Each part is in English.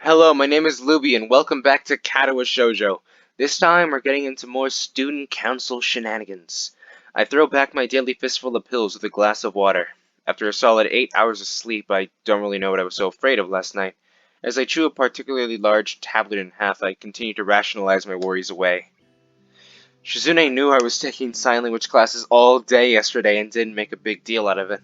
Hello, my name is Luby, and welcome back to Katawa Shoujo. This time, we're getting into more student council shenanigans. I throw back my daily fistful of pills with a glass of water. After a solid 8 hours of sleep, I don't really know what I was so afraid of last night. As I chew a particularly large tablet in half, I continue to rationalize my worries away. Shizune knew I was taking sign language classes all day yesterday and didn't make a big deal out of it.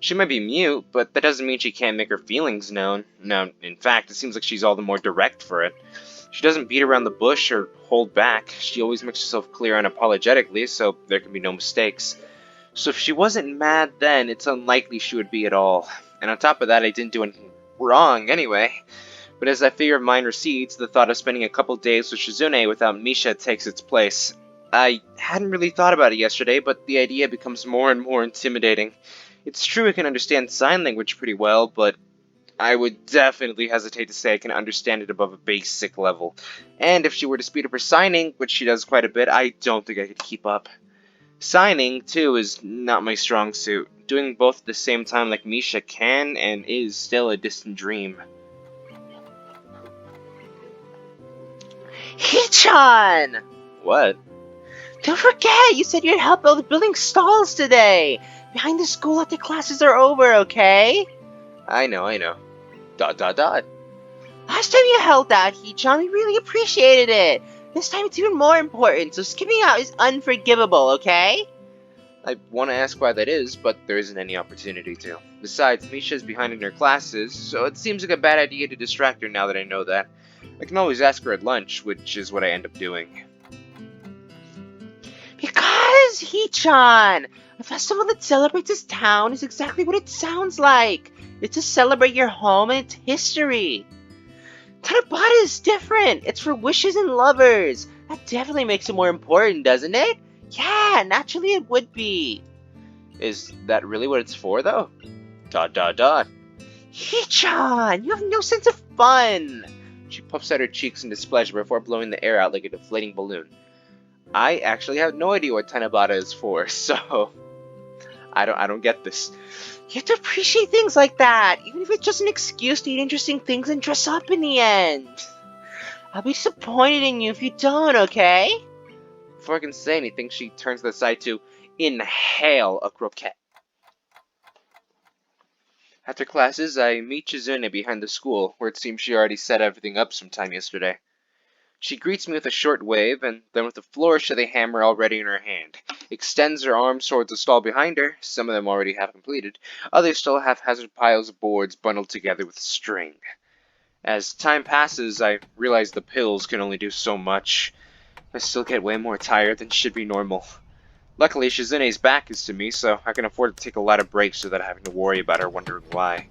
She might be mute, but that doesn't mean she can't make her feelings known. No, in fact, it seems like she's all the more direct for it. She doesn't beat around the bush or hold back. She always makes herself clear unapologetically, so there can be no mistakes. So if she wasn't mad then, it's unlikely she would be at all. And on top of that, I didn't do anything wrong anyway. But as that fear of mine recedes, the thought of spending a couple days with Shizune without Misha takes its place. I hadn't really thought about it yesterday, but the idea becomes more and more intimidating. It's true I can understand sign language pretty well, but I would definitely hesitate to say I can understand it above a basic level. And if she were to speed up her signing, which she does quite a bit, I don't think I could keep up. Signing, too, is not my strong suit. Doing both at the same time like Misha can and is still a distant dream. Hichan! What? Don't forget, you said you'd help build building stalls today! Behind the school after classes are over, okay? I know. ... Last time you helped out, Hichan, we really appreciated it. This time it's even more important, so skipping out is unforgivable, okay? I want to ask why that is, but there isn't any opportunity to. Besides, Misha's behind in her classes, so it seems like a bad idea to distract her now that I know that. I can always ask her at lunch, which is what I end up doing. Because, Hichan, a festival that celebrates this town is exactly what it sounds like. It's to celebrate your home and its history. Tanabata is different. It's for wishes and lovers. That definitely makes it more important, doesn't it? Yeah, naturally it would be. Is that really what it's for, though? ... Hichan, you have no sense of fun. She puffs out her cheeks in displeasure before blowing the air out like a deflating balloon. I actually have no idea what Tanabata is for, so I don't get this. You have to appreciate things like that, even if it's just an excuse to eat interesting things and dress up in the end. I'll be disappointed in you if you don't, okay? Before I can say anything, she turns to the side to inhale a croquette. After classes, I meet Chizune behind the school, where it seems she already set everything up sometime yesterday. She greets me with a short wave, and then with a flourish of the hammer already in her hand, extends her arms towards the stall behind her, some of them already half completed, others still haphazard piles of boards bundled together with string. As time passes, I realize the pills can only do so much. I still get way more tired than should be normal. Luckily, Shizune's back is to me, so I can afford to take a lot of breaks without having to worry about her wondering why.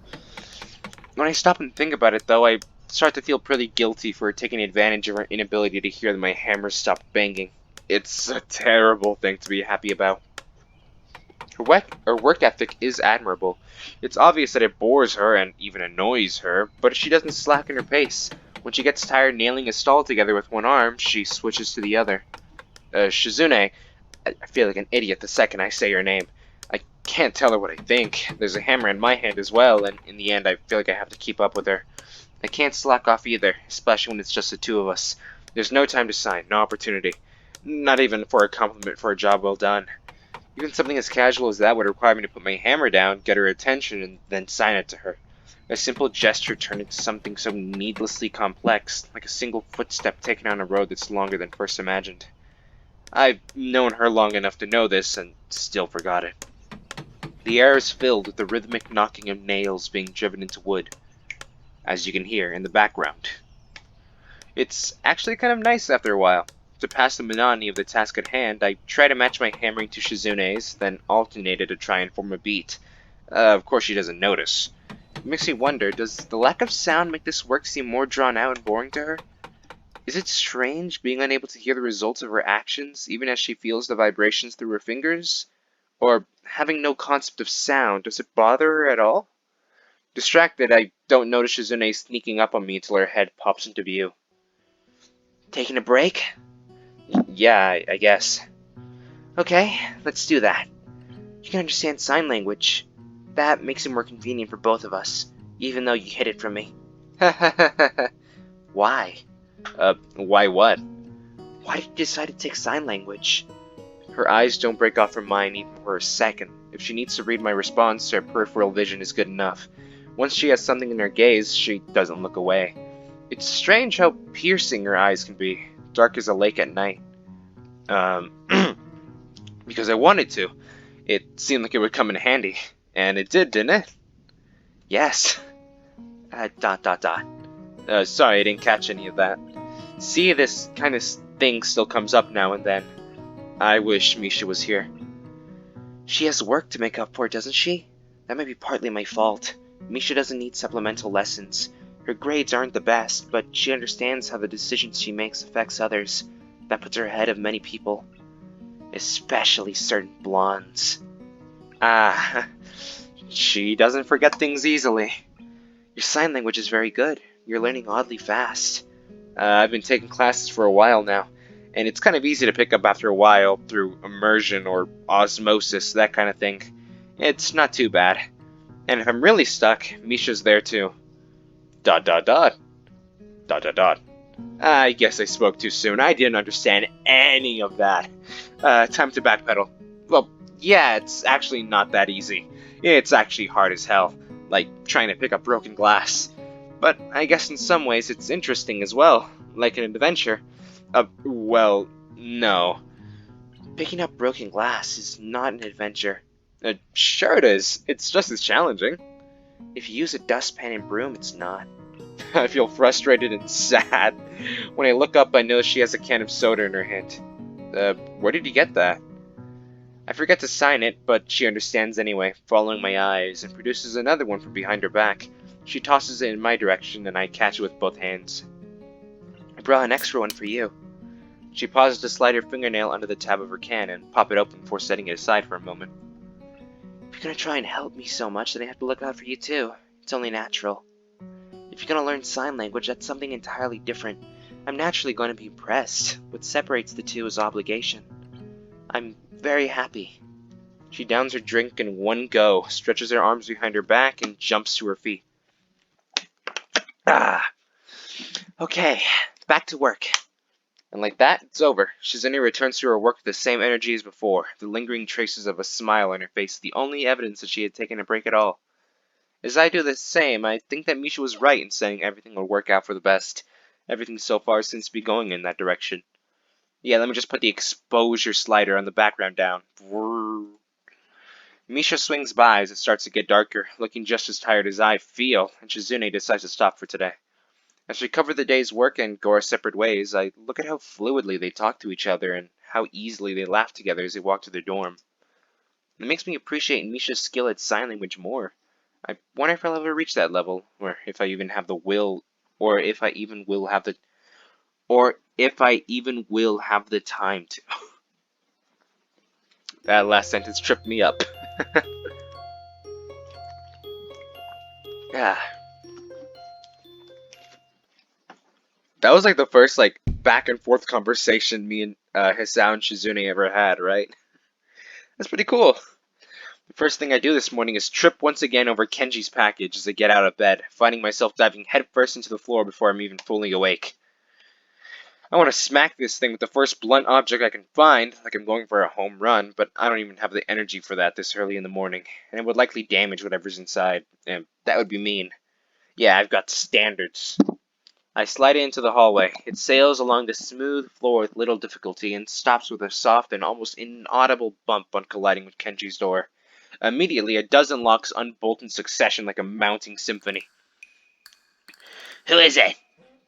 When I stop and think about it, though, I start to feel pretty guilty for taking advantage of her inability to hear that my hammer stopped banging. It's a terrible thing to be happy about. Her work ethic is admirable. It's obvious that it bores her and even annoys her, but she doesn't slacken her pace. When she gets tired nailing a stall together with one arm, she switches to the other. Shizune, I feel like an idiot the second I say her name. I can't tell her what I think. There's a hammer in my hand as well, and in the end I feel like I have to keep up with her. I can't slack off either, especially when it's just the two of us. There's no time to sign, no opportunity. Not even for a compliment for a job well done. Even something as casual as that would require me to put my hammer down, get her attention, and then sign it to her. A simple gesture turned into something so needlessly complex, like a single footstep taken on a road that's longer than first imagined. I've known her long enough to know this, and still forgot it. The air is filled with the rhythmic knocking of nails being driven into wood, as you can hear in the background. It's actually kind of nice after a while. To pass the monotony of the task at hand, I try to match my hammering to Shizune's, then alternated to try and form a beat. Of course she doesn't notice. It makes me wonder, does the lack of sound make this work seem more drawn out and boring to her? Is it strange being unable to hear the results of her actions, even as she feels the vibrations through her fingers? Or, having no concept of sound, does it bother her at all? Distracted, I don't notice Shizune sneaking up on me until her head pops into view. Taking a break? Yeah, I guess. Okay, let's do that. You can understand sign language. That makes it more convenient for both of us, even though you hid it from me. Why? Why what? Why did you decide to take sign language? Her eyes don't break off from mine even for a second. If she needs to read my response, her peripheral vision is good enough. Once she has something in her gaze, she doesn't look away. It's strange how piercing her eyes can be, dark as a lake at night. Because I wanted to. It seemed like it would come in handy. And it did, didn't it? Yes. Sorry, I didn't catch any of that. See, this kind of thing still comes up now and then. I wish Misha was here. She has work to make up for, doesn't she? That might be partly my fault. Misha doesn't need supplemental lessons. Her grades aren't the best, but she understands how the decisions she makes affects others. That puts her ahead of many people. Especially certain blondes. She doesn't forget things easily. Your sign language is very good. You're learning oddly fast. I've been taking classes for a while now, and it's kind of easy to pick up after a while through immersion or osmosis, that kind of thing. It's not too bad. And if I'm really stuck, Misha's there too. ... I guess I spoke too soon. I didn't understand any of that. Time to backpedal. Well, yeah, it's actually not that easy. It's actually hard as hell, like trying to pick up broken glass. But I guess in some ways it's interesting as well, like an adventure. Well, no. Picking up broken glass is not an adventure. Sure it is. It's just as challenging. If you use a dustpan and broom, it's not. I feel frustrated and sad. When I look up, I notice she has a can of soda in her hand. Where did you get that? I forget to sign it, but she understands anyway, following my eyes, and produces another one from behind her back. She tosses it in my direction, and I catch it with both hands. I brought an extra one for you. She pauses to slide her fingernail under the tab of her can and pop it open before setting it aside for a moment. If you're gonna try and help me so much, then I have to look out for you too. It's only natural. If you're gonna learn sign language, that's something entirely different. I'm naturally going to be impressed. What separates the two is obligation. I'm very happy. She downs her drink in one go, stretches her arms behind her back, and jumps to her feet. Okay, back to work. And like that, it's over. Shizune returns to her work with the same energy as before, the lingering traces of a smile on her face, the only evidence that she had taken a break at all. As I do the same, I think that Misha was right in saying everything will work out for the best. Everything so far seems to be going in that direction. Yeah, let me just put the exposure slider on the background down. Misha swings by as it starts to get darker, looking just as tired as I feel, and Shizune decides to stop for today. As we cover the day's work and go our separate ways, I look at how fluidly they talk to each other and how easily they laugh together as they walk to their dorm. It makes me appreciate Misha's skill at sign language more. I wonder if I'll ever reach that level, or if I even have the will, or if I even will have the time to. That last sentence tripped me up. Yeah. That was like the first back and forth conversation me and Hisao and Shizune ever had, right? That's pretty cool. The first thing I do this morning is trip once again over Kenji's package as I get out of bed, finding myself diving headfirst into the floor before I'm even fully awake. I want to smack this thing with the first blunt object I can find, like I'm going for a home run, but I don't even have the energy for that this early in the morning, and it would likely damage whatever's inside, and that would be mean. Yeah, I've got standards. I slide into the hallway. It sails along the smooth floor with little difficulty and stops with a soft and almost inaudible bump on colliding with Kenji's door. Immediately, a dozen locks unbolt in succession like a mounting symphony. Who is it?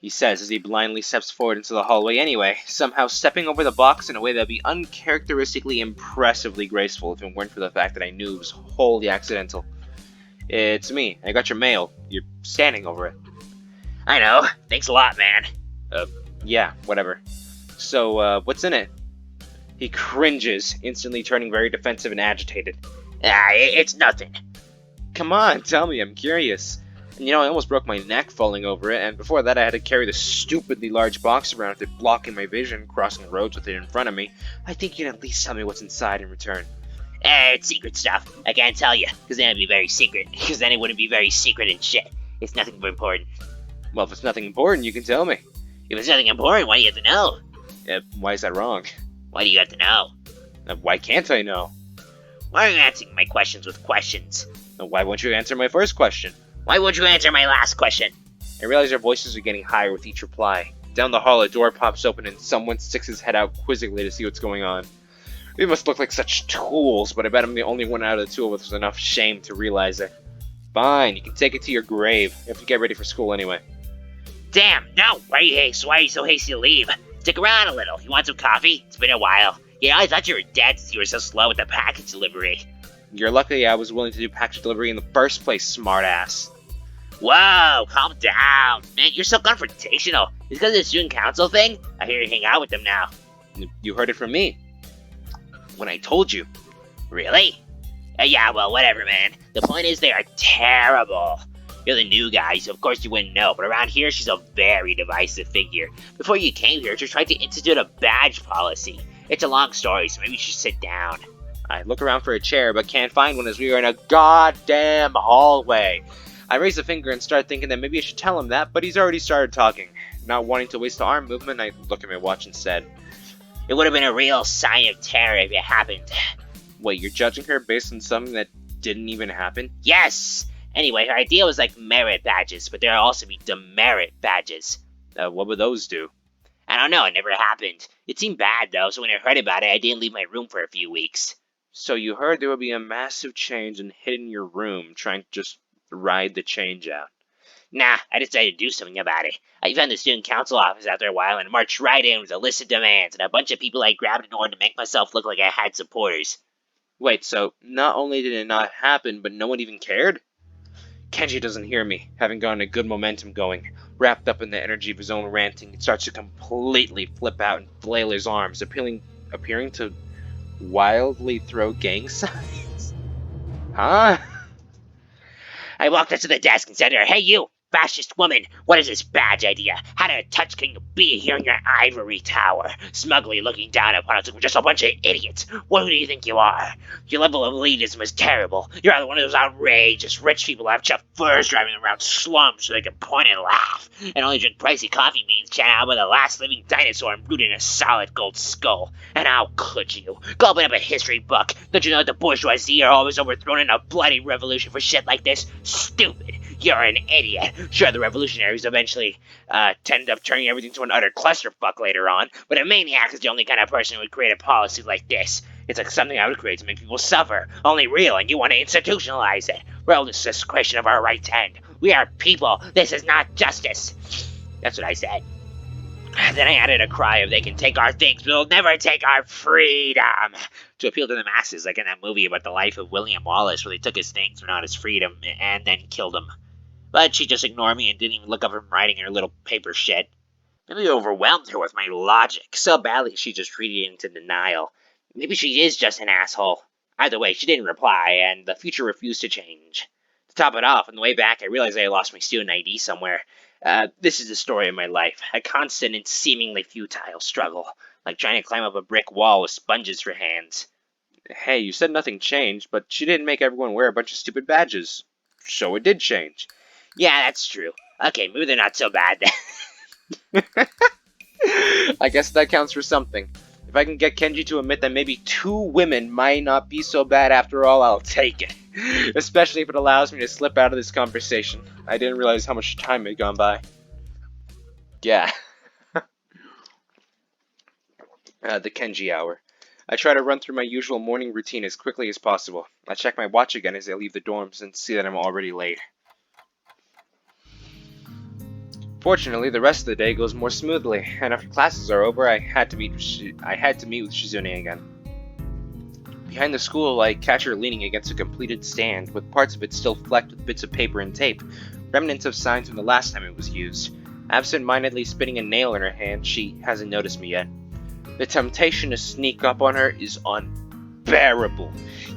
He says as he blindly steps forward into the hallway anyway, somehow stepping over the box in a way that would be uncharacteristically impressively graceful if it weren't for the fact that I knew it was wholly accidental. It's me. I got your mail. You're standing over it. I know. Thanks a lot, man. Yeah, whatever. So, what's in it? He cringes, instantly turning very defensive and agitated. It's nothing. Come on, tell me, I'm curious. And I almost broke my neck falling over it, and before that I had to carry this stupidly large box around with it blocking my vision, crossing roads with it in front of me. I think you can at least tell me what's inside in return. It's secret stuff. I can't tell you, because then it'd be very secret. Because then it wouldn't be very secret and shit. It's nothing important. Well, if it's nothing important, you can tell me. If it's nothing important, why do you have to know? Why is that wrong? Why do you have to know? Why can't I know? Why are you answering my questions with questions? Why won't you answer my first question? Why won't you answer my last question? I realize our voices are getting higher with each reply. Down the hall, a door pops open and someone sticks his head out quizzically to see what's going on. We must look like such tools, but I bet I'm the only one out of the two of us with enough shame to realize it. Fine, you can take it to your grave. You have to get ready for school anyway. Damn, no! Why are you so hasty to leave? Stick around a little. You want some coffee? It's been a while. Yeah, I thought you were dead since you were so slow with the package delivery. You're lucky I was willing to do package delivery in the first place, smartass. Whoa, calm down. Man, you're so confrontational. Is it because of the student council thing? I hear you hang out with them now. You heard it from me. When I told you. Really? Yeah, well, whatever, man. The point is they are terrible. You're the new guy, so of course you wouldn't know, but around here she's a very divisive figure. Before you came here, she tried to institute a badge policy. It's a long story, so maybe you should sit down. I look around for a chair, but can't find one as we are in a goddamn hallway. I raise a finger and start thinking that maybe I should tell him that, but he's already started talking. Not wanting to waste the arm movement, I look at my watch instead. It would have been a real sign of terror if it happened. Wait, you're judging her based on something that didn't even happen? Yes! Anyway, her idea was like merit badges, but there will also be demerit badges. What would those do? I don't know, it never happened. It seemed bad though, so when I heard about it, I didn't leave my room for a few weeks. So you heard there would be a massive change and hid in your room, trying to just ride the change out. Nah, I decided to do something about it. I found the student council office after a while and marched right in with a list of demands and a bunch of people I grabbed in order to make myself look like I had supporters. Wait, so not only did it not happen, but no one even cared? Kenji doesn't hear me, having gotten a good momentum going. Wrapped up in the energy of his own ranting, he starts to completely flip out and flail his arms, appearing to wildly throw gang signs. Huh? I walked up to the desk and said to her, "Hey you, fascist woman, what is this badge idea? How did a touch can you be here in your ivory tower, smugly looking down upon us like we're just a bunch of idiots? What do you think you are? Your level of elitism is terrible. You're either one of those outrageous rich people who have chauffeurs driving around slums so they can point and laugh, and only drink pricey coffee beans chatting out by the last living dinosaur and brood in a solid gold skull. And how could you? Go open up a history book. Don't you know that the bourgeoisie are always overthrown in a bloody revolution for shit like this? Stupid. You're an idiot. Sure, the revolutionaries eventually tend up turning everything to an utter clusterfuck later on, but a maniac is the only kind of person who would create a policy like this. It's like something I would create to make people suffer, only real, and you want to institutionalize it. Well, this is a question of our right to end. We are people. This is not justice." That's what I said. Then I added a cry of "they can take our things, but they'll never take our freedom," to appeal to the masses, like in that movie about the life of William Wallace, where they took his things but not his freedom, and then killed him. But she just ignored me and didn't even look up from writing her little paper shit. Maybe I overwhelmed her with my logic so badly she just retreated into denial. Maybe she is just an asshole. Either way, she didn't reply, and the future refused to change. To top it off, on the way back, I realized I had lost my student ID somewhere. This is the story of my life. A constant and seemingly futile struggle, like trying to climb up a brick wall with sponges for hands. Hey, you said nothing changed, but she didn't make everyone wear a bunch of stupid badges. So it did change. Yeah, that's true. Okay, maybe they're not so bad then. I guess that counts for something. If I can get Kenji to admit that maybe 2 women might not be so bad after all, I'll take it. Especially if it allows me to slip out of this conversation. I didn't realize how much time had gone by. Yeah. The Kenji hour. I try to run through my usual morning routine as quickly as possible. I check my watch again as I leave the dorms and see that I'm already late. Fortunately, the rest of the day goes more smoothly, and after classes are over, I had to meet with Shizune again. Behind the school, I catch her leaning against a completed stand, with parts of it still flecked with bits of paper and tape, remnants of signs from the last time it was used. Absent-mindedly spinning a nail in her hand, she hasn't noticed me yet. The temptation to sneak up on her is unbearable.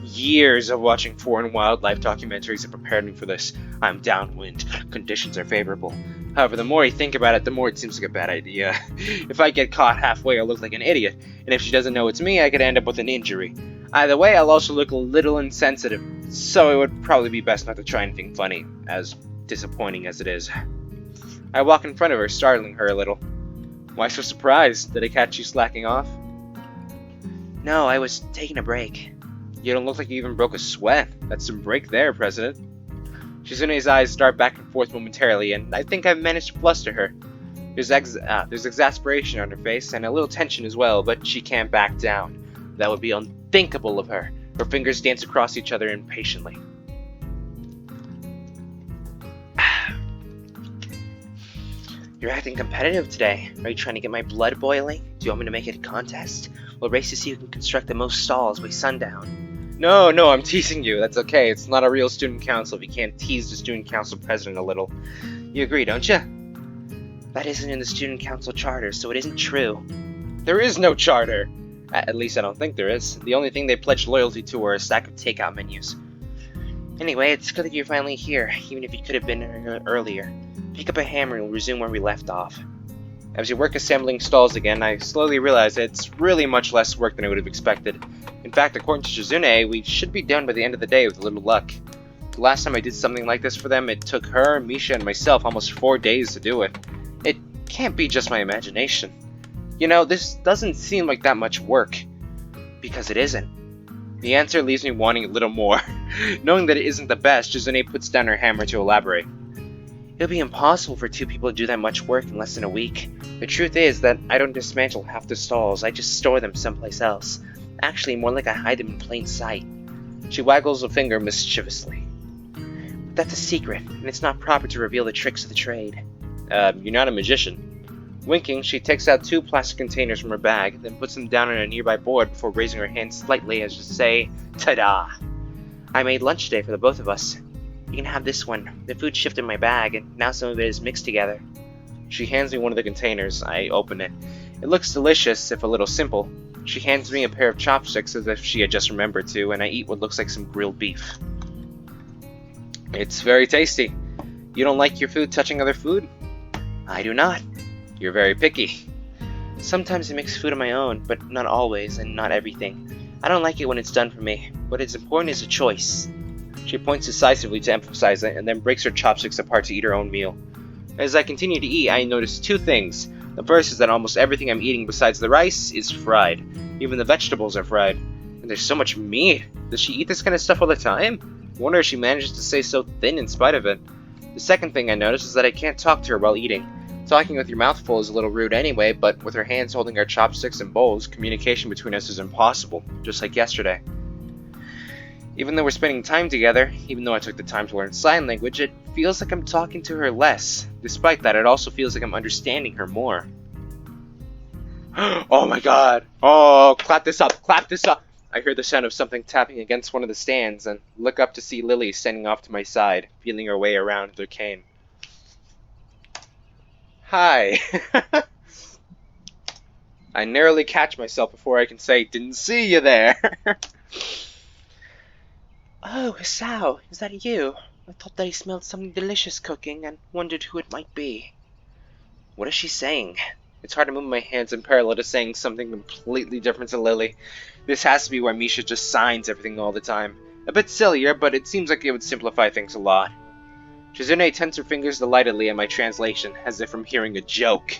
Years of watching foreign wildlife documentaries have prepared me for this. I'm downwind. Conditions are favorable. However, the more I think about it, the more it seems like a bad idea. If I get caught halfway, I'll look like an idiot, and if she doesn't know it's me, I could end up with an injury. Either way, I'll also look a little insensitive, so it would probably be best not to try anything funny, as disappointing as it is. I walk in front of her, startling her a little. Why so surprised? Did I catch you slacking off? No, I was taking a break. You don't look like you even broke a sweat. That's some break there, President. Shizune's eyes dart back and forth momentarily, and I think I've managed to fluster her. There's exasperation on her face, and a little tension as well, but she can't back down. That would be unthinkable of her. Her fingers dance across each other impatiently. You're acting competitive today. Are you trying to get my blood boiling? Do you want me to make it a contest? We'll race to see who can construct the most stalls by sundown. No, I'm teasing you. That's okay. It's not a real student council if you can't tease the student council president a little. You agree, don't you? That isn't in the student council charter, so it isn't true. There is no charter. At least I don't think there is. The only thing they pledged loyalty to are a stack of takeout menus. Anyway, it's good that you're finally here, even if you could have been earlier. Pick up a hammer and we'll resume where we left off. As we work assembling stalls again, I slowly realize that it's really much less work than I would have expected. In fact, according to Shizune, we should be done by the end of the day with a little luck. The last time I did something like this for them, it took her, Misha, and myself almost 4 days to do it. It can't be just my imagination. You know, this doesn't seem like that much work. Because it isn't. The answer leaves me wanting a little more. Knowing that it isn't the best, Shizune puts down her hammer to elaborate. It'll be impossible for 2 people to do that much work in less than a week. The truth is that I don't dismantle half the stalls, I just store them someplace else. Actually, more like I hide them in plain sight. She waggles a finger mischievously. But that's a secret, and it's not proper to reveal the tricks of the trade. You're not a magician. Winking, she takes out 2 plastic containers from her bag, then puts them down on a nearby board before raising her hand slightly as to say, "Ta-da!" I made lunch today for the both of us. You can have this one. The food shifted in my bag, and now some of it is mixed together. She hands me one of the containers. I open it. It looks delicious, if a little simple. She hands me a pair of chopsticks as if she had just remembered to, and I eat what looks like some grilled beef. It's very tasty. You don't like your food touching other food? I do not. You're very picky. Sometimes I mix food on my own, but not always, and not everything. I don't like it when it's done for me. What is important is a choice. She points decisively to emphasize it, and then breaks her chopsticks apart to eat her own meal. As I continue to eat, I notice 2 things. The first is that almost everything I'm eating besides the rice is fried. Even the vegetables are fried. And there's so much meat. Does she eat this kind of stuff all the time? I wonder if she manages to stay so thin in spite of it. The second thing I notice is that I can't talk to her while eating. Talking with your mouth full is a little rude anyway, but with her hands holding our chopsticks and bowls, communication between us is impossible, just like yesterday. Even though we're spending time together, even though I took the time to learn sign language, it feels like I'm talking to her less. Despite that, it also feels like I'm understanding her more. Oh my god! Oh, clap this up! Clap this up! I hear the sound of something tapping against one of the stands and look up to see Lily standing off to my side, feeling her way around with her cane. Hi! I narrowly catch myself before I can say, "Didn't see you there!" Oh, Hisao, is that you? I thought that I smelled something delicious cooking and wondered who it might be. What is she saying? It's hard to move my hands in parallel to saying something completely different to Lily. This has to be why Misha just signs everything all the time. A bit sillier, but it seems like it would simplify things a lot. Shizune tenses her fingers delightedly at my translation, as if from hearing a joke.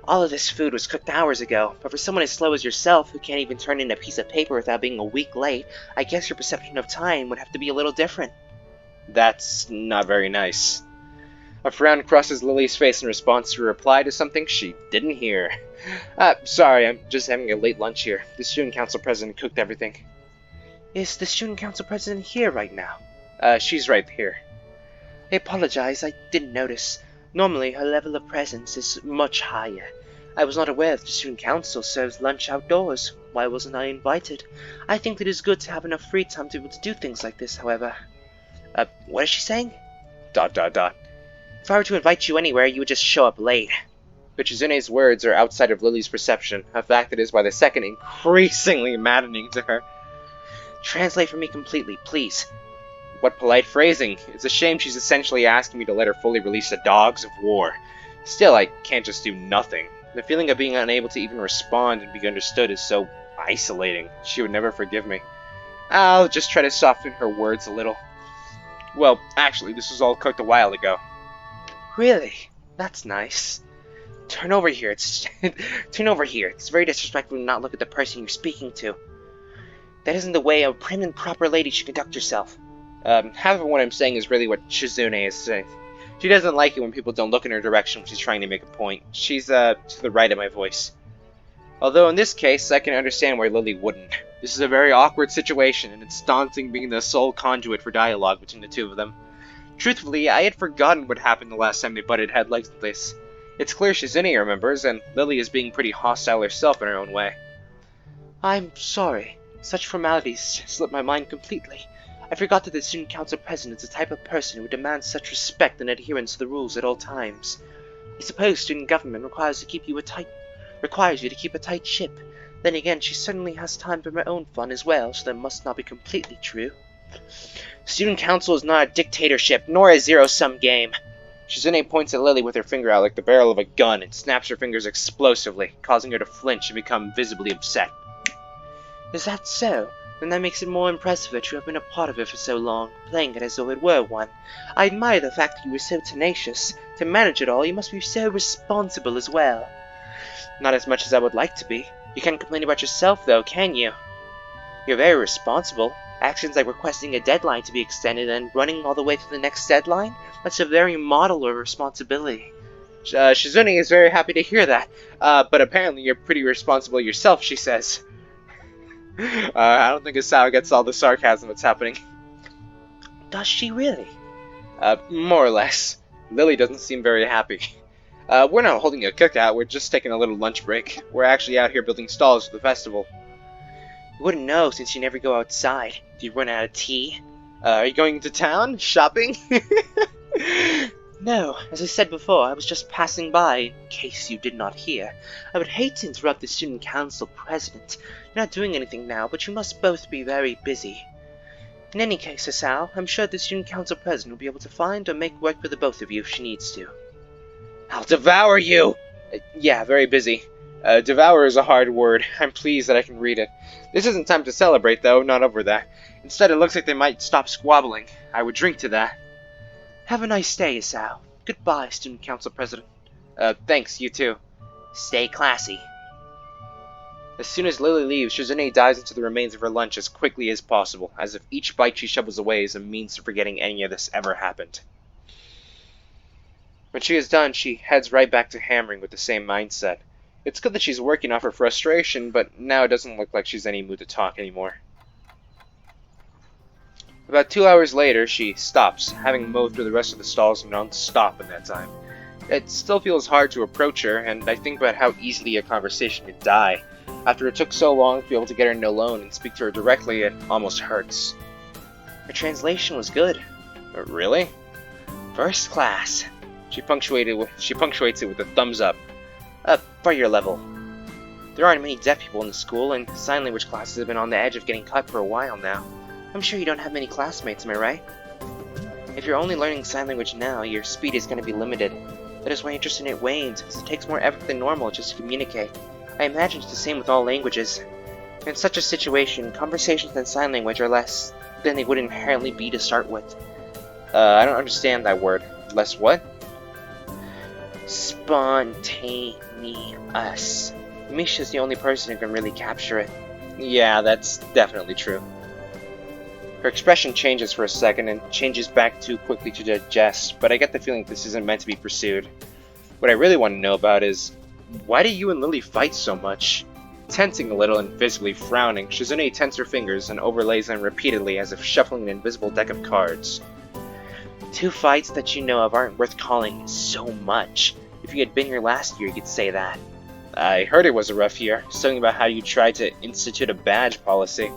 All of this food was cooked hours ago, but for someone as slow as yourself, who can't even turn in a piece of paper without being a week late, I guess your perception of time would have to be a little different. That's not very nice. A frown crosses Lily's face in response to a reply to something she didn't hear. Sorry, I'm just having a late lunch here. The student council president cooked everything. Is the student council president here right now? She's right here. I apologize, I didn't notice. Normally, her level of presence is much higher. I was not aware that the student council serves lunch outdoors. Why wasn't I invited? I think that it is good to have enough free time to be able to do things like this, however. What is she saying? ... If I were to invite you anywhere, you would just show up late. But Chizune's words are outside of Lily's perception, a fact that is by the second increasingly maddening to her. Translate for me completely, please. What polite phrasing. It's a shame she's essentially asking me to let her fully release the dogs of war. Still, I can't just do nothing. The feeling of being unable to even respond and be understood is so isolating. She would never forgive me. I'll just try to soften her words a little. Well, actually, this was all cooked a while ago. Really? That's nice. Turn over here. Turn over here. It's very disrespectful to not look at the person you're speaking to. That isn't the way a prim and proper lady should conduct herself. Half of what I'm saying is really what Shizune is saying. She doesn't like it when people don't look in her direction when she's trying to make a point. She's, to the right of my voice. Although in this case, I can understand why Lily wouldn't. This is a very awkward situation, and it's daunting being the sole conduit for dialogue between the two of them. Truthfully, I had forgotten what happened the last time they butted heads like this. It's clear Shizune remembers, and Lily is being pretty hostile herself in her own way. I'm sorry. Such formalities slipped my mind completely. I forgot that the student council president is the type of person who demands such respect and adherence to the rules at all times. I suppose student government requires you to keep a tight ship. Then again, she certainly has time for her own fun as well, so that must not be completely true. Student council is not a dictatorship, nor a zero-sum game. Shizune points at Lily with her finger out like the barrel of a gun and snaps her fingers explosively, causing her to flinch and become visibly upset. Is that so? Then that makes it more impressive that you have been a part of it for so long, playing it as though it were one. I admire the fact that you were so tenacious. To manage it all, you must be so responsible as well. Not as much as I would like to be. You can't complain about yourself, though, can you? You're very responsible. Actions like requesting a deadline to be extended and running all the way to the next deadline? That's a very model of responsibility. Shizune is very happy to hear that, but apparently you're pretty responsible yourself, she says. I don't think Asao gets all the sarcasm that's happening. Does she really? More or less. Lily doesn't seem very happy. We're not holding a cookout, we're just taking a little lunch break. We're actually out here building stalls for the festival. You wouldn't know since you never go outside. Do you run out of tea? Are you going to town? Shopping? No, as I said before, I was just passing by, in case you did not hear. I would hate to interrupt the student council president. You're not doing anything now, but you must both be very busy. In any case, Asao, I'm sure the student council president will be able to find or make work for the both of you if she needs to. I'll devour you! Yeah, very busy. Devour is a hard word. I'm pleased that I can read it. This isn't time to celebrate, though, not over that. Instead, it looks like they might stop squabbling. I would drink to that. Have a nice day, Asao. Goodbye, student council president. Thanks, you too. Stay classy. As soon as Lily leaves, Shizune dives into the remains of her lunch as quickly as possible, as if each bite she shovels away is a means to forgetting any of this ever happened. When she is done, she heads right back to hammering with the same mindset. It's good that she's working off her frustration, but now it doesn't look like she's in any mood to talk anymore. About 2 hours later, she stops, having mowed through the rest of the stalls non-stop in that time. It still feels hard to approach her, and I think about how easily a conversation could die. After it took so long to be able to get her in alone and speak to her directly, it almost hurts. Her translation was good. Really? First class. She punctuates it with a thumbs up. For your level. There aren't many deaf people in the school, and sign language classes have been on the edge of getting cut for a while now. I'm sure you don't have many classmates, am I right? If you're only learning sign language now, your speed is going to be limited. That is why interest in it wanes, because it takes more effort than normal just to communicate. I imagine it's the same with all languages. In such a situation, conversations in sign language are less than they would inherently be to start with. I don't understand that word. Less what? Spontaneous. Misha's the only person who can really capture it. Yeah, that's definitely true. Her expression changes for a second and changes back too quickly to digest, but I get the feeling this isn't meant to be pursued. What I really want to know about is, why do you and Lily fight so much? Tensing a little and visibly frowning, Shizune tenses her fingers and overlays them repeatedly as if shuffling an invisible deck of cards. 2 fights that you know of aren't worth calling so much. If you had been here last year, you could say that. I heard it was a rough year, something about how you tried to institute a badge policy.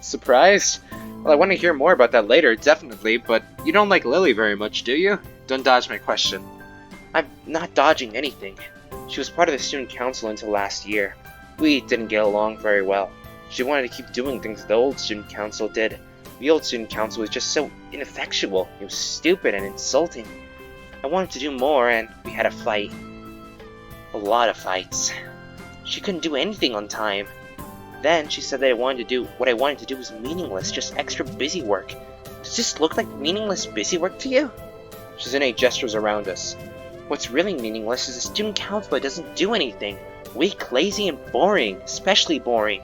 Surprised? Well, I want to hear more about that later, definitely, but you don't like Lily very much, do you? Don't dodge my question. I'm not dodging anything. She was part of the student council until last year. We didn't get along very well. She wanted to keep doing things the old student council did. The old student council was just so ineffectual. It was stupid and insulting. I wanted to do more, and we had a fight. A lot of fights. She couldn't do anything on time. Then she said that what I wanted to do was meaningless, just extra busy work. Does this look like meaningless busy work to you? Shizune gestures around us. What's really meaningless is the student council that doesn't do anything. Weak, lazy, and boring. Especially boring.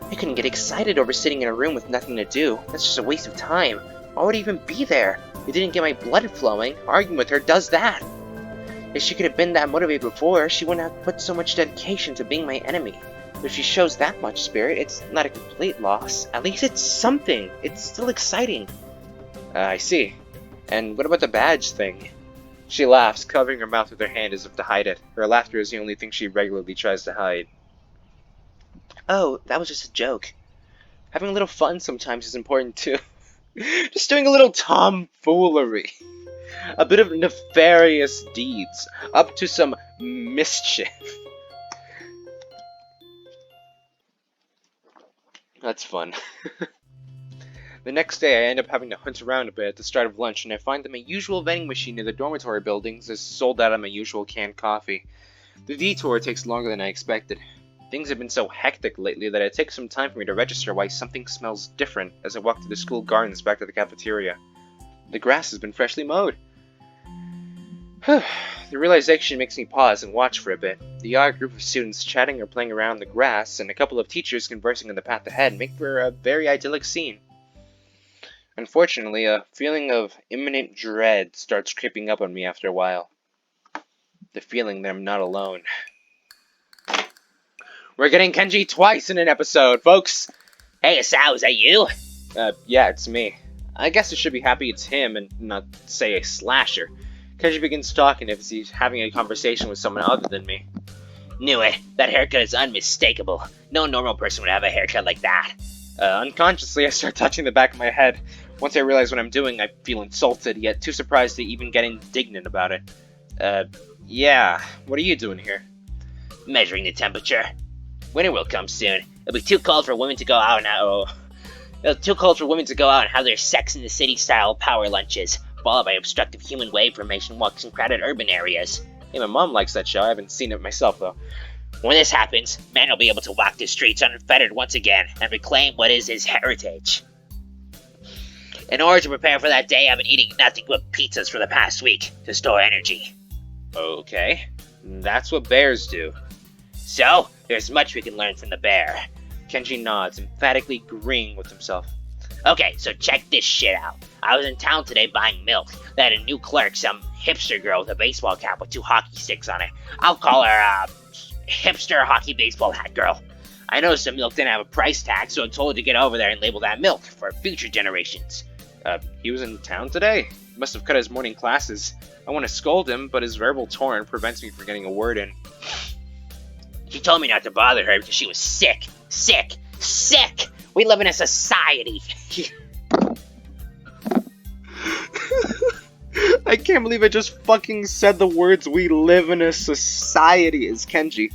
I couldn't get excited over sitting in a room with nothing to do. That's just a waste of time. Why would I even be there? It didn't get my blood flowing. Arguing with her does that. If she could have been that motivated before, she wouldn't have put so much dedication to being my enemy. But if she shows that much spirit, it's not a complete loss. At least it's something. It's still exciting. I see. And what about the badge thing? She laughs, covering her mouth with her hand as if to hide it. Her laughter is the only thing she regularly tries to hide. Oh, that was just a joke. Having a little fun sometimes is important too. Just doing a little tomfoolery. A bit of nefarious deeds. Up to some mischief. That's fun. The next day, I end up having to hunt around a bit at the start of lunch, and I find that my usual vending machine near the dormitory buildings is sold out of my usual canned coffee. The detour takes longer than I expected. Things have been so hectic lately that it takes some time for me to register why something smells different as I walk through the school gardens back to the cafeteria. The grass has been freshly mowed. The realization makes me pause and watch for a bit. The odd group of students chatting or playing around the grass and a couple of teachers conversing in the path ahead make for a very idyllic scene. Unfortunately, a feeling of imminent dread starts creeping up on me after a while. The feeling that I'm not alone. We're getting Kenji twice in an episode, folks! Hey, Asao, is that you? Yeah, it's me. I guess I should be happy it's him and not, say, a slasher. Kenji begins talking as if he's having a conversation with someone other than me. Knew it. That haircut is unmistakable. No normal person would have a haircut like that. Unconsciously, I start touching the back of my head. Once I realize what I'm doing, I feel insulted, yet too surprised to even get indignant about it. Yeah, what are you doing here? Measuring the temperature. Winter will come soon. It'll be too cold for women to go out now. It's too cold for women to go out and have their Sex in the City style power lunches, followed by obstructive human wave formation walks in crowded urban areas. Hey, my mom likes that show. I haven't seen it myself, though. When this happens, man will be able to walk the streets unfettered once again and reclaim what is his heritage. In order to prepare for that day, I've been eating nothing but pizzas for the past week to store energy. Okay, that's what bears do. So, there's much we can learn from the bear. Kenji nods, emphatically agreeing with himself. Okay, so check this shit out. I was in town today buying milk. They had a new clerk, some hipster girl with a baseball cap with 2 hockey sticks on it. I'll call her, hipster hockey baseball hat girl. I noticed the milk didn't have a price tag, so I told her to get over there and label that milk for future generations. He was in town today? Must have cut his morning classes. I want to scold him, but his verbal torrent prevents me from getting a word in. She told me not to bother her because she was sick. Sick! Sick! We live in a society. I can't believe I just fucking said the words "we live in a society" as Kenji.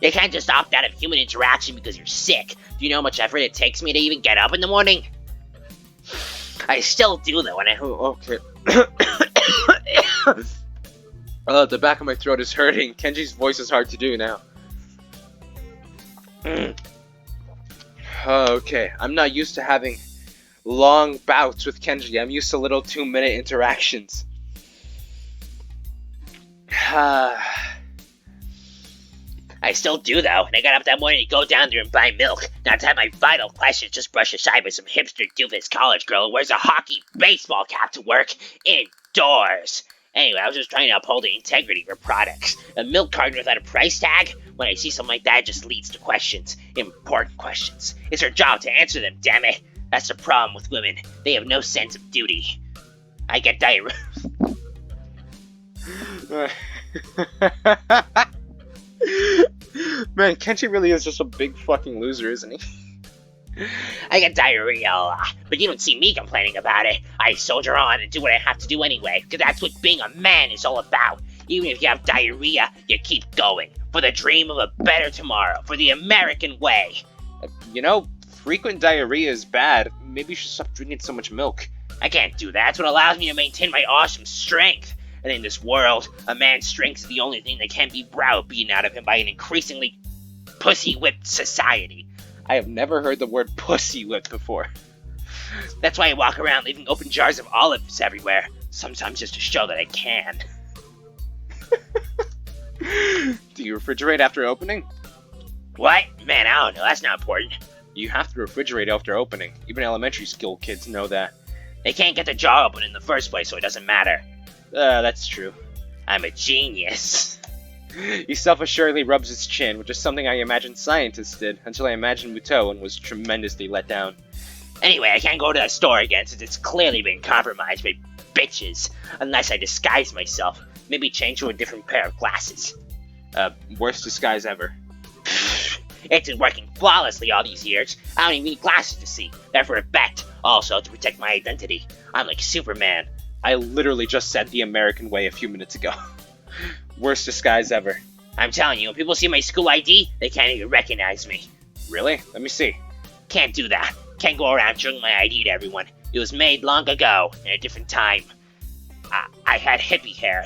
You can't just opt out of human interaction because you're sick. Do you know how much effort it takes me to even get up in the morning? I still do, though, and Okay. The back of my throat is hurting. Kenji's voice is hard to do now. Okay, I'm not used to having long bouts with Kenji. I'm used to little 2-minute interactions. I still do, though, and I got up that morning to go down there and buy milk, not to have my vital questions just brushed aside by some hipster doofus college girl who wears a hockey baseball cap to work indoors. Anyway, I was just trying to uphold the integrity of her products. A milk carton without a price tag? When I see something like that, it just leads to questions. Important questions. It's her job to answer them, damn it. That's the problem with women. They have no sense of duty. I get diarrhea. Man, Kenji really is just a big fucking loser, isn't he? I get diarrhea a lot, but you don't see me complaining about it. I soldier on and do what I have to do anyway, because that's what being a man is all about. Even if you have diarrhea, you keep going. For the dream of a better tomorrow, for the American way. You know, frequent diarrhea is bad. Maybe you should stop drinking so much milk. I can't do that. It's what allows me to maintain my awesome strength. And in this world, a man's strength is the only thing that can be browbeaten out of him by an increasingly pussy-whipped society. I have never heard the word pussy whipped before. That's why I walk around leaving open jars of olives everywhere. Sometimes just to show that I can. Do you refrigerate after opening? What? Man, I don't know. That's not important. You have to refrigerate after opening. Even elementary school kids know that. They can't get the jar open in the first place, so it doesn't matter. That's true. I'm a genius. He self-assuredly rubs his chin, which is something I imagined scientists did, until I imagined Muto and was tremendously let down. Anyway, I can't go to the store again since it's clearly been compromised by bitches. Unless I disguise myself. Maybe change to a different pair of glasses. Worst disguise ever. It's been working flawlessly all these years. I don't even need glasses to see. They're for effect. Also, to protect my identity. I'm like Superman. I literally just said the American way a few minutes ago. Worst disguise ever. I'm telling you, when people see my school ID, they can't even recognize me. Really? Let me see. Can't do that. Can't go around showing my ID to everyone. It was made long ago, in a different time. I had hippie hair.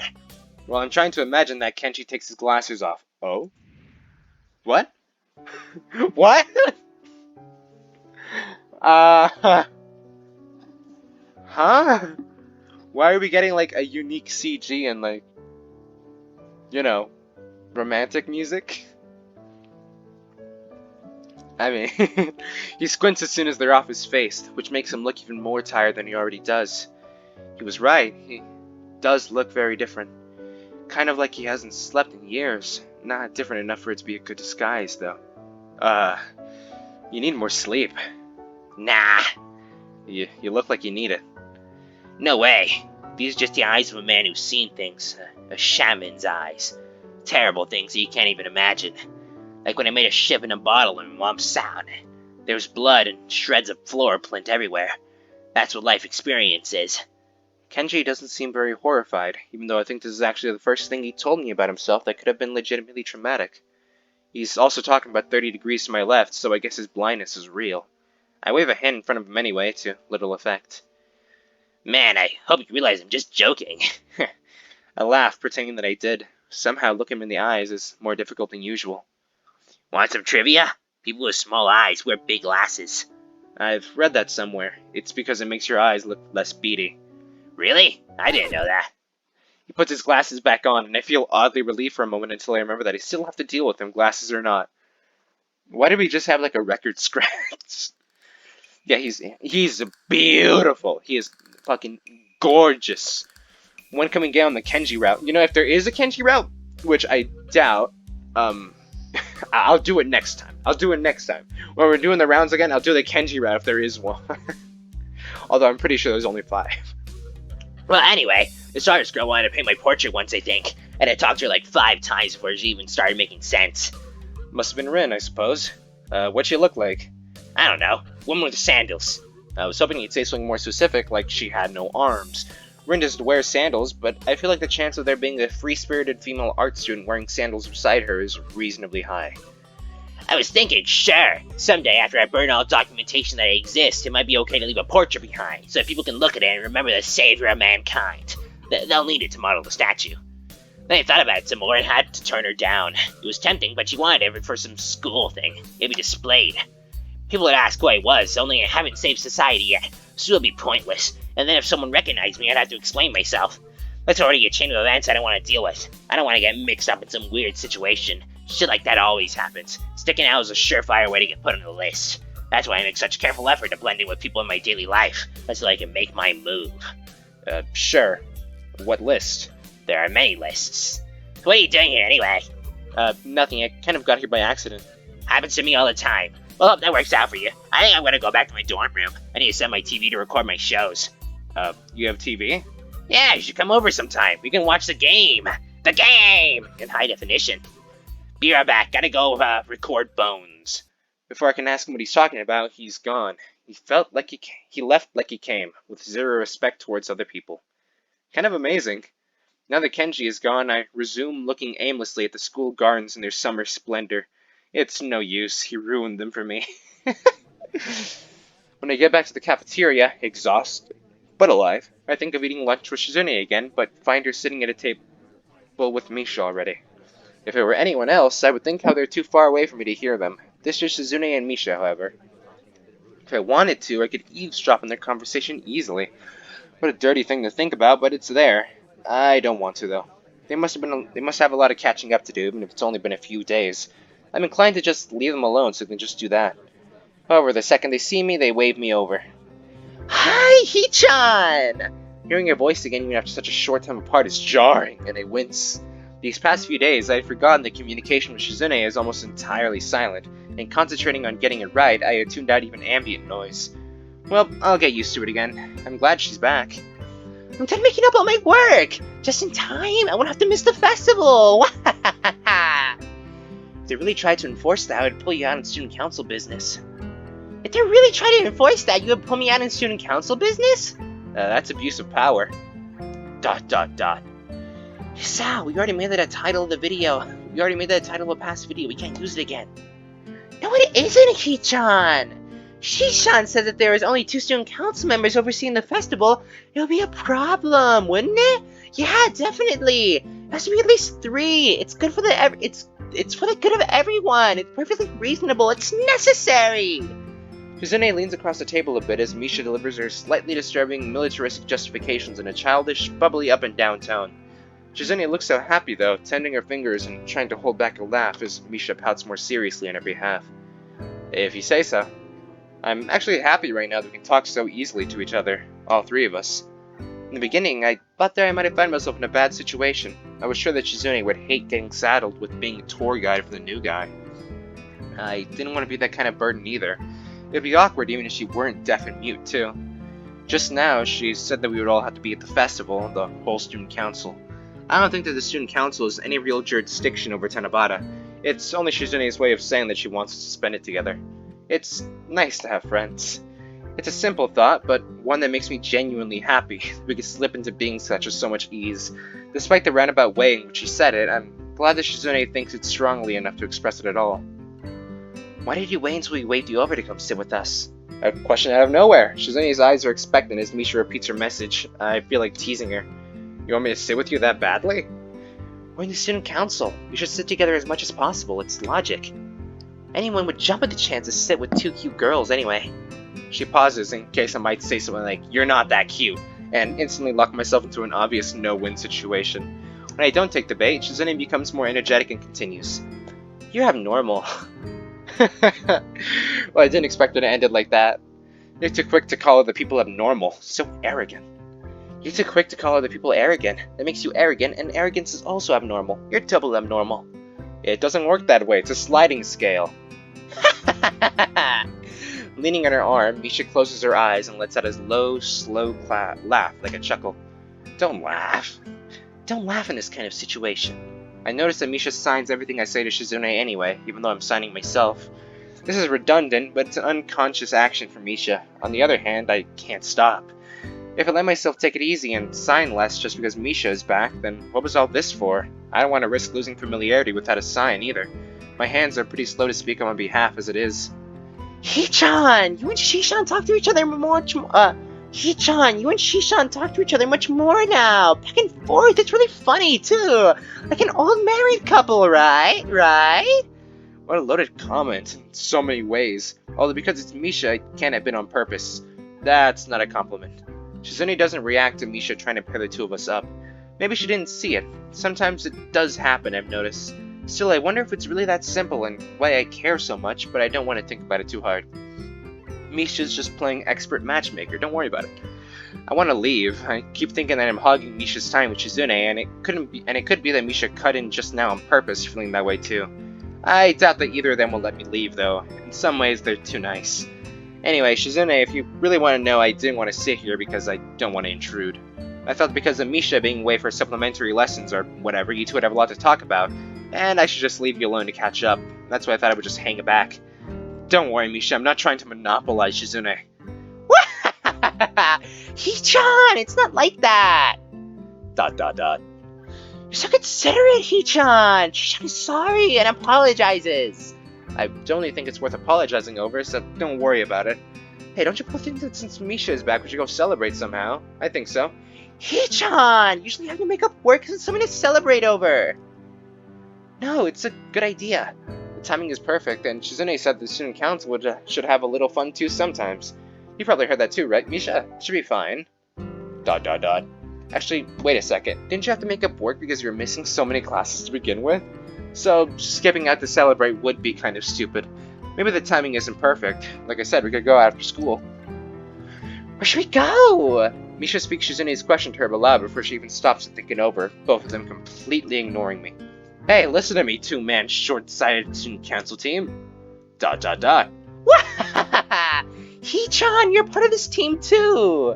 Well, I'm trying to imagine that Kenji takes his glasses off. Oh? What? What? Huh? Why are we getting, like, a unique CG and, like, you know, romantic music? I mean, he squints as soon as they're off his face, which makes him look even more tired than he already does. He was right, he does look very different. Kind of like he hasn't slept in years. Not different enough for it to be a good disguise, though. You need more sleep. Nah. You look like you need it. No way. These are just the eyes of a man who's seen things. A shaman's eyes. Terrible things that you can't even imagine. Like when I made a ship in a bottle in Mom's sound. There was blood and shreds of floor plint everywhere. That's what life experience is. Kenji doesn't seem very horrified, even though I think this is actually the first thing he told me about himself that could have been legitimately traumatic. He's also talking about 30 degrees to my left, so I guess his blindness is real. I wave a hand in front of him anyway, to little effect. Man, I hope you realize I'm just joking. I laugh, pretending that I did. Somehow look him in the eyes is more difficult than usual. Want some trivia? People with small eyes wear big glasses. I've read that somewhere. It's because it makes your eyes look less beady. Really? I didn't know that. He puts his glasses back on, and I feel oddly relieved for a moment until I remember that I still have to deal with him, glasses or not. Why did we just have like a record scratch? Yeah, he's beautiful. He is fucking gorgeous. When coming down the Kenji route, you know, if there is a Kenji route, which I doubt, I'll do it next time. When we're doing the rounds again, I'll do the Kenji route if there is one. Although I'm pretty sure there's only 5. Well, anyway, this artist girl wanted to paint my portrait once, I think, and I talked to her like 5 times before she even started making sense. Must have been Rin, I suppose. What'd she look like? I don't know. Woman with sandals. I was hoping you'd say something more specific, like she had no arms. Rin doesn't wear sandals, but I feel like the chance of there being a free-spirited female art student wearing sandals beside her is reasonably high. I was thinking, sure, someday after I burn all documentation that I exist, it might be okay to leave a portrait behind, so people can look at it and remember the savior of mankind. They'll need it to model the statue. Then I thought about it some more and had to turn her down. It was tempting, but she wanted it for some school thing, maybe displayed. People would ask who I was, only I haven't saved society yet, so it would be pointless. And then if someone recognized me, I'd have to explain myself. That's already a chain of events I don't want to deal with. I don't want to get mixed up in some weird situation. Shit like that always happens. Sticking out is a surefire way to get put on the list. That's why I make such careful effort to blend in with people in my daily life, until I can make my move. Sure. What list? There are many lists. What are you doing here anyway? Nothing. I kind of got here by accident. Happens to me all the time. Well, hope that works out for you. I think I'm gonna go back to my dorm room. I need to set my TV to record my shows. You have TV? Yeah, you should come over sometime. We can watch the game. The game! In high definition. Be right back. Gotta go, record Bones. Before I can ask him what he's talking about, he's gone. He felt like he left like he came, with zero respect towards other people. Kind of amazing. Now that Kenji is gone, I resume looking aimlessly at the school gardens in their summer splendor. It's no use. He ruined them for me. When I get back to the cafeteria, exhausted, but alive, I think of eating lunch with Shizune again, but find her sitting at a table with Misha already. If it were anyone else, I would think how they're too far away for me to hear them. This is Shizune and Misha, however. If I wanted to, I could eavesdrop on their conversation easily. What a dirty thing to think about, but it's there. I don't want to, though. They must have a lot of catching up to do, even if it's only been a few days. I'm inclined to just leave them alone so they can just do that. However, the second they see me, they wave me over. Hi, Hee-chan! Hearing your voice again even after such a short time apart is jarring, and I wince. These past few days, I had forgotten that communication with Shizune is almost entirely silent, and concentrating on getting it right, I had tuned out even ambient noise. Well, I'll get used to it again. I'm glad she's back. I'm done making up all my work! Just in time, I won't have to miss the festival! If they really tried to enforce that, I would pull you out in student council business. If they really tried to enforce that, you would pull me out in student council business? That's abuse of power. ... Sal, we already made that a title of the video. We already made that a title of a past video. We can't use it again. No, it isn't, Hee-chan! Shishan said that there was only 2 student council members overseeing the festival. It would be a problem, wouldn't it? Yeah, definitely. It has to be at least 3. It's good for it's for the good of everyone. It's perfectly reasonable. It's necessary. Shizune leans across the table a bit as Misha delivers her slightly disturbing militaristic justifications in a childish, bubbly up-and-down tone. Shizune looks so happy, though, tending her fingers and trying to hold back a laugh as Misha pouts more seriously on her behalf. If you say so. I'm actually happy right now that we can talk so easily to each other, all 3 of us. In the beginning, I thought that I might have found myself in a bad situation. I was sure that Shizune would hate getting saddled with being a tour guide for the new guy. I didn't want to be that kind of burden either. It would be awkward even if she weren't deaf and mute, too. Just now, she said that we would all have to be at the festival, the whole student council. I don't think that the student council has any real jurisdiction over Tanabata. It's only Shizune's way of saying that she wants us to spend it together. It's nice to have friends. It's a simple thought, but one that makes me genuinely happy. We could slip into being such with so much ease. Despite the roundabout way in which she said it, I'm glad that Shizune thinks it strongly enough to express it at all. Why did you wait until we waved you over to come sit with us? A question out of nowhere. Shizune's eyes are expectant as Misha repeats her message. I feel like teasing her. You want me to sit with you that badly? We're in the student council. We should sit together as much as possible. It's logic. Anyone would jump at the chance to sit with 2 cute girls anyway. She pauses in case I might say something like, "You're not that cute," and instantly lock myself into an obvious no-win situation. When I don't take the bait, Shizune becomes more energetic and continues. You're abnormal. Well, I didn't expect her to end it like that. You're too quick to call other people abnormal. So arrogant. You're too quick to call other people arrogant. That makes you arrogant, and arrogance is also abnormal. You're double abnormal. It doesn't work that way. It's a sliding scale. Leaning on her arm, Misha closes her eyes and lets out a low, slow laugh, like a chuckle. Don't laugh. Don't laugh in this kind of situation. I notice that Misha signs everything I say to Shizune anyway, even though I'm signing myself. This is redundant, but it's an unconscious action for Misha. On the other hand, I can't stop. If I let myself take it easy and sign less just because Misha is back, then what was all this for? I don't want to risk losing familiarity without a sign either. My hands are pretty slow to speak on my behalf as it is. Hee-chan! You and Shishan talk to each other much more. Hee-chan, you and Shishan talk to each other much more now. Back and forth. It's really funny too. Like an old married couple, right? Right? What a loaded comment in so many ways. Although because it's Misha, it can't have been on purpose. That's not a compliment. Shizune doesn't react to Misha trying to pair the 2 of us up. Maybe she didn't see it. Sometimes it does happen, I've noticed. Still, I wonder if it's really that simple and why I care so much, but I don't want to think about it too hard. Misha's just playing expert matchmaker, don't worry about it. I want to leave. I keep thinking that I'm hogging Misha's time with Shizune, and it could be that Misha cut in just now on purpose, feeling that way too. I doubt that either of them will let me leave, though. In some ways, they're too nice. Anyway, Shizune, if you really want to know, I didn't want to sit here because I don't want to intrude. I felt because of Misha being away for supplementary lessons or whatever, you 2 would have a lot to talk about, and I should just leave you alone to catch up. That's why I thought I would just hang back. Don't worry, Misha, I'm not trying to monopolize Shizune. Hee-chan, it's not like that. ... You're so considerate, Hee-chan. Shishan is sorry and apologizes. I don't really think it's worth apologizing over, so don't worry about it. Hey, don't you both think that since Misha is back, we should go celebrate somehow? I think so. Hee-chan, usually how you make up work isn't something to celebrate over. No, it's a good idea. The timing is perfect, and Shizune said the student council should have a little fun too sometimes. You probably heard that too, right, Misha? Should be fine. ... Actually, wait a second. Didn't you have to make up work because you were missing so many classes to begin with? So, skipping out to celebrate would be kind of stupid. Maybe the timing isn't perfect. Like I said, we could go after school. Where should we go? Misha speaks Shizune's question to her aloud before she even stops to think it over, both of them completely ignoring me. Hey, listen to me, two-man short-sighted student council team. ... Hee-chan, you're part of this team too!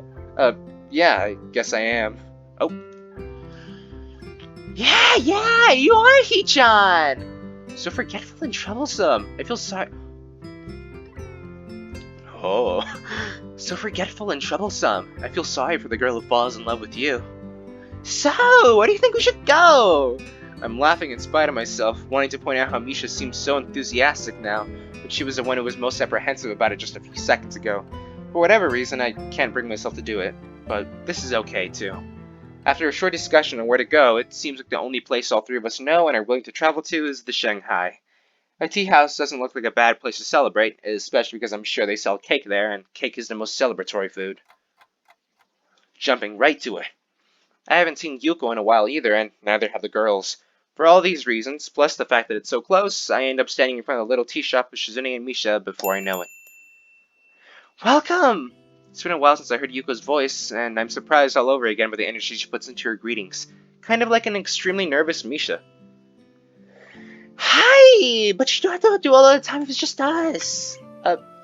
Yeah, I guess I am. Oh. Yeah, you are Hee-chan! So forgetful and troublesome. I feel sorry. Oh. So forgetful and troublesome. I feel sorry for the girl who falls in love with you. So, where do you think we should go? I'm laughing in spite of myself, wanting to point out how Misha seems so enthusiastic now, but she was the one who was most apprehensive about it just a few seconds ago. For whatever reason, I can't bring myself to do it, but this is okay too. After a short discussion on where to go, it seems like the only place all three of us know and are willing to travel to is the Shanghai. A tea house doesn't look like a bad place to celebrate, especially because I'm sure they sell cake there, and cake is the most celebratory food. Jumping right to it. I haven't seen Yuko in a while either, and neither have the girls. For all these reasons, plus the fact that it's so close, I end up standing in front of the little tea shop with Shizune and Misha before I know it. Welcome! It's been a while since I heard Yuko's voice, and I'm surprised all over again by the energy she puts into her greetings. Kind of like an extremely nervous Misha. Hi! But you don't have to do all the time if it's just us.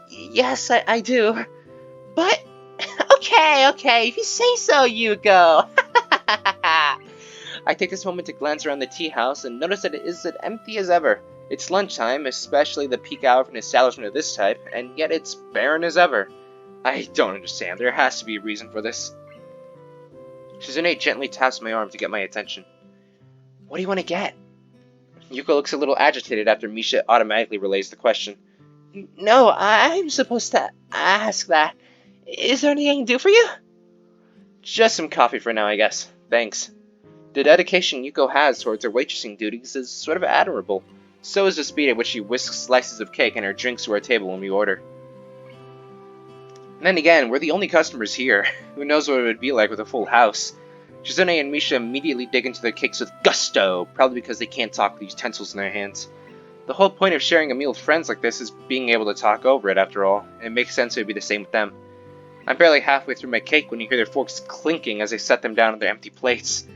Yes, I do. But, okay, if you say so, Yuko. I take this moment to glance around the tea house and notice that it is as empty as ever. It's lunchtime, especially the peak hour for an establishment of this type, and yet it's barren as ever. I don't understand. There has to be a reason for this. Shizune gently taps my arm to get my attention. What do you want to get? Yuko looks a little agitated after Misha automatically relays the question. No, I'm supposed to ask that. Is there anything I can do for you? Just some coffee for now, I guess. Thanks. The dedication Yuko has towards her waitressing duties is sort of admirable. So is the speed at which she whisks slices of cake and her drinks to our table when we order. And then again, we're the only customers here. Who knows what it would be like with a full house? Shizune and Misha immediately dig into their cakes with gusto, probably because they can't talk with utensils in their hands. The whole point of sharing a meal with friends like this is being able to talk over it, after all, and it makes sense it would be the same with them. I'm barely halfway through my cake when you hear their forks clinking as they set them down on their empty plates.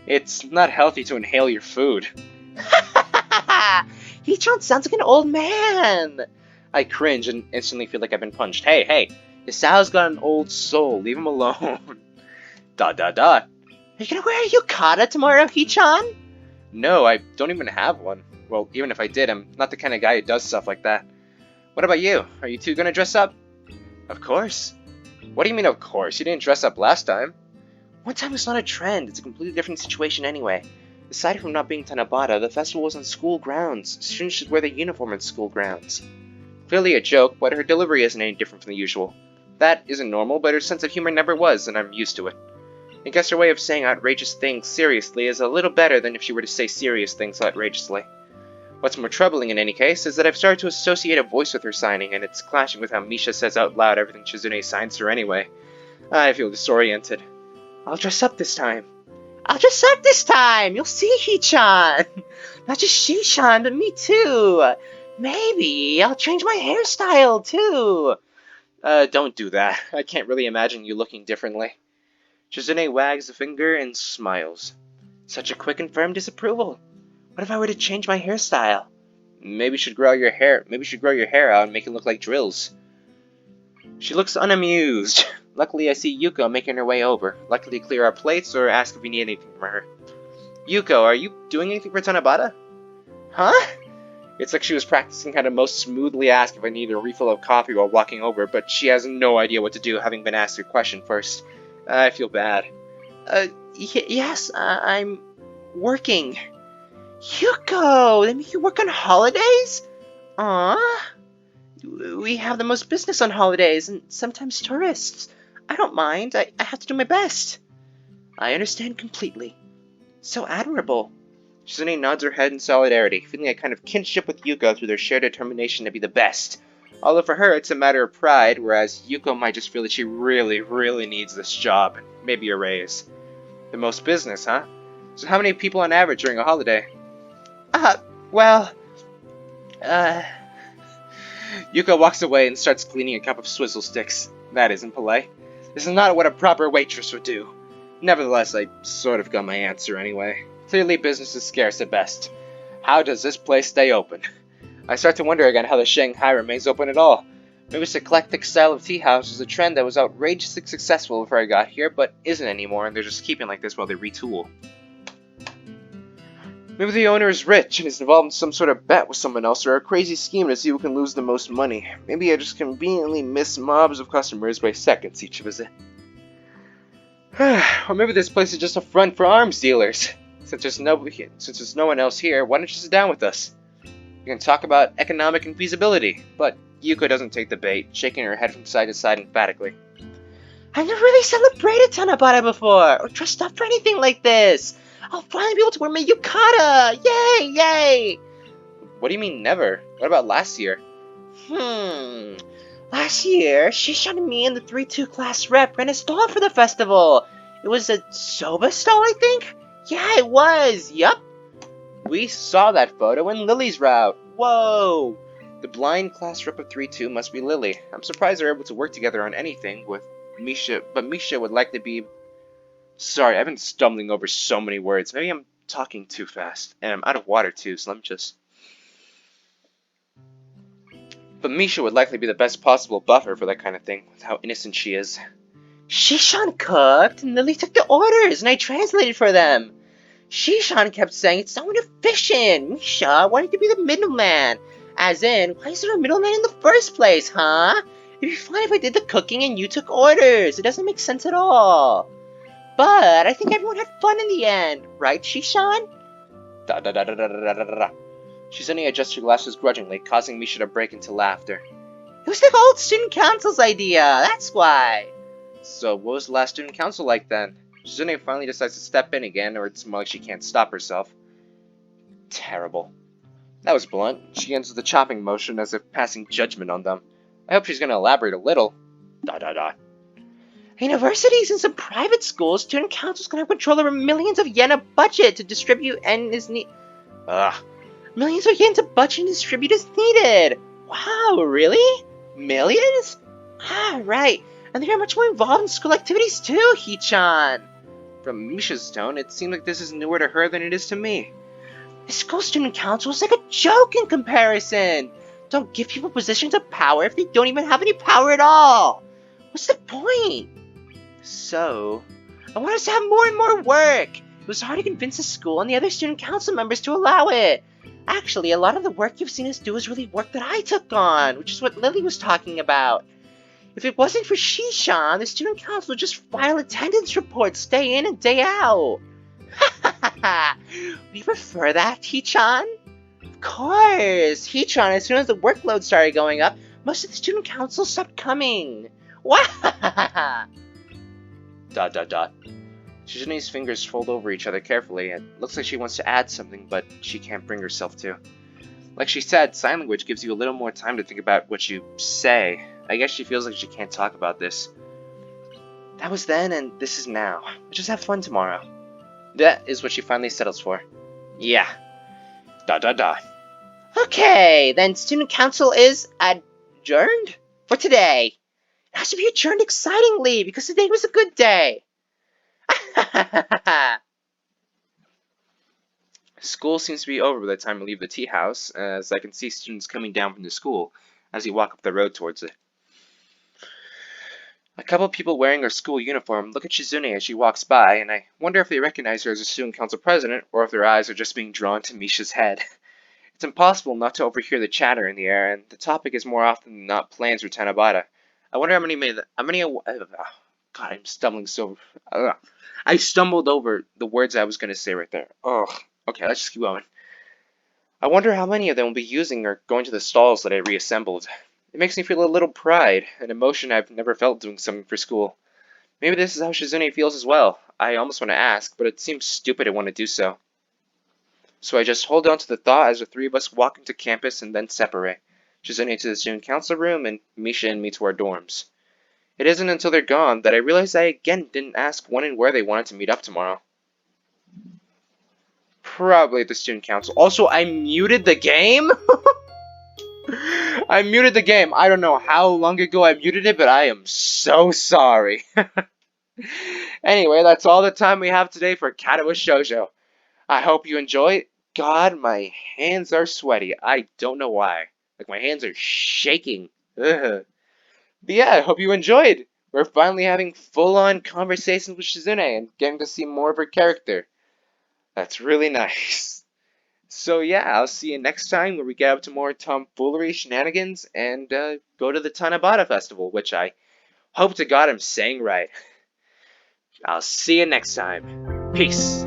It's not healthy to inhale your food. Hee-chan sounds like an old man. I cringe and instantly feel like I've been punched. Hey, Hisao's got an old soul. Leave him alone. ... Are you gonna wear a yukata tomorrow, Hee-chan? No, I don't even have one. Well, even if I did, I'm not the kind of guy who does stuff like that. What about you? Are you two gonna dress up? Of course. What do you mean, of course? You didn't dress up last time. One time was not a trend. It's a completely different situation anyway. Aside from not being Tanabata, the festival was on school grounds. Students should wear their uniform on school grounds. Clearly a joke, but her delivery isn't any different from the usual. That isn't normal, but her sense of humor never was, and I'm used to it. I guess her way of saying outrageous things seriously is a little better than if she were to say serious things outrageously. What's more troubling in any case is that I've started to associate a voice with her signing, and it's clashing with how Misha says out loud everything Shizune signs her anyway. I feel disoriented. I'll dress up this time. You'll see, Hee-chan. Not just She-chan, but me too. Maybe I'll change my hairstyle too. Don't do that. I can't really imagine you looking differently. Shizune wags a finger and smiles. Such a quick and firm disapproval. What if I were to change my hairstyle? Maybe you should grow your hair out and make it look like drills. She looks unamused. Luckily, I see Yuko making her way over, likely to clear our plates or ask if we need anything from her. Yuko, are you doing anything for Tanabata? Huh? It's like she was practicing how to most smoothly ask if I needed a refill of coffee while walking over, but she has no idea what to do, having been asked a question first. I feel bad. Yes, I'm working. Yuko, they make you work on holidays? We have the most business on holidays, and sometimes tourists. I don't mind. I have to do my best. I understand completely. So admirable. Shizune nods her head in solidarity, feeling a kind of kinship with Yuko through their shared determination to be the best. Although for her it's a matter of pride, whereas Yuko might just feel that she really, really needs this job, and maybe a raise. The most business, huh? So how many people on average during a holiday? Uh, well, uh... Yuko walks away and starts cleaning a cup of swizzle sticks. That isn't polite. This is not what a proper waitress would do. Nevertheless, I sort of got my answer anyway. Clearly business is scarce at best. How does this place stay open? I start to wonder again how the Shanghai remains open at all. Maybe this eclectic style of tea house is a trend that was outrageously successful before I got here, but isn't anymore, and they're just keeping like this while they retool. Maybe the owner is rich and is involved in some sort of bet with someone else or a crazy scheme to see who can lose the most money. Maybe I just conveniently miss mobs of customers by seconds each visit. Or maybe this place is just a front for arms dealers. Since there's no one else here, why don't you sit down with us? We can talk about economic infeasibility, but Yuko doesn't take the bait, shaking her head from side to side emphatically. I've never really celebrated Tanabata before, or dressed up for anything like this. I'll finally be able to wear my yukata! Yay, yay! What do you mean never? What about last year? Last year, Shishan and me and the 3-2 class rep ran a stall for the festival. It was a soba stall, I think? Yeah, it was, yup. We saw that photo in Lily's route. Whoa! The blind class rep of 3-2 must be Lily. I'm surprised they're able to work together on anything with Misha, but Misha would likely be... Sorry, I've been stumbling over so many words. Maybe I'm talking too fast. And I'm out of water too, so let me just... But Misha would likely be the best possible buffer for that kind of thing, with how innocent she is. Shishan cooked, and Lily took the orders, and I translated for them. Shishan kept saying it's so inefficient. Misha wanted to be the middleman. As in, why is there a middleman in the first place, huh? It'd be fine if I did the cooking and you took orders. It doesn't make sense at all. But I think everyone had fun in the end, right, Shishan? Da da da da da da da da. Shizune adjusts her glasses grudgingly, causing Misha to break into laughter. It was the old student council's idea, that's why. So, what was the last student council like then? Shizune finally decides to step in again, or it's more like she can't stop herself. Terrible. That was blunt. She ends with a chopping motion as if passing judgment on them. I hope she's going to elaborate a little. Da da da. Universities and some private schools, student councils can have control over millions of yen of budget to distribute and is millions of yen to budget and distribute as needed. Wow, really? Millions? Ah, right. And they are much more involved in school activities too, Hee-chan. From Misha's tone, it seemed like this is newer to her than it is to me. The school student council is like a joke in comparison. Don't give people positions of power if they don't even have any power at all. What's the point? So, I want us to have more and more work. It was hard to convince the school and the other student council members to allow it. Actually, a lot of the work you've seen us do is really work that I took on, which is what Lily was talking about. If it wasn't for Shishan, the student council would just file attendance reports day in and day out. Do you prefer that, Hee-chan? Of course! Hee-chan, as soon as the workload started going up, most of the student council stopped coming. Wah! Dot dot dot. Shizune's fingers fold over each other carefully. It looks like she wants to add something, but she can't bring herself to. Like she said, sign language gives you a little more time to think about what you say. I guess she feels like she can't talk about this. That was then, and this is now. Let's just have fun tomorrow. That is what she finally settles for. Yeah. Dot dot dot. Okay, then student council is adjourned for today. It has to be adjourned excitingly because today was a good day. School seems to be over by the time we leave the tea house, as I can see students coming down from the school as we walk up the road towards it. A couple of people wearing her school uniform look at Shizune as she walks by, and I wonder if they recognize her as a student council president, or if their eyes are just being drawn to Misha's head. It's impossible not to overhear the chatter in the air, and the topic is more often than not plans for Tanabata. I wonder God, I'm stumbling so... I stumbled over the words I was going to say right there. Ugh. Okay, let's just keep going. I wonder how many of them will be using or going to the stalls that I reassembled. It makes me feel a little pride, an emotion I've never felt doing something for school. Maybe this is how Shizune feels as well. I almost want to ask, but it seems stupid to want to do so. So I just hold on to the thought as the three of us walk into campus and then separate. Shizune to the student council room and Misha and me to our dorms. It isn't until they're gone that I realize I again didn't ask when and where they wanted to meet up tomorrow. Probably at the student council. Also, I muted the game? I muted the game. I don't know how long ago I muted it, but I am so sorry. Anyway, that's all the time we have today for Katawa Shoujo. I hope you enjoy. God, my hands are sweaty. I don't know why. Like, my hands are shaking. Ugh. But yeah, I hope you enjoyed. We're finally having full-on conversations with Shizune and getting to see more of her character. That's really nice. So yeah, I'll see you next time where we get up to more tomfoolery shenanigans and go to the Tanabata Festival, which I hope to God I'm saying right. I'll see you next time. Peace.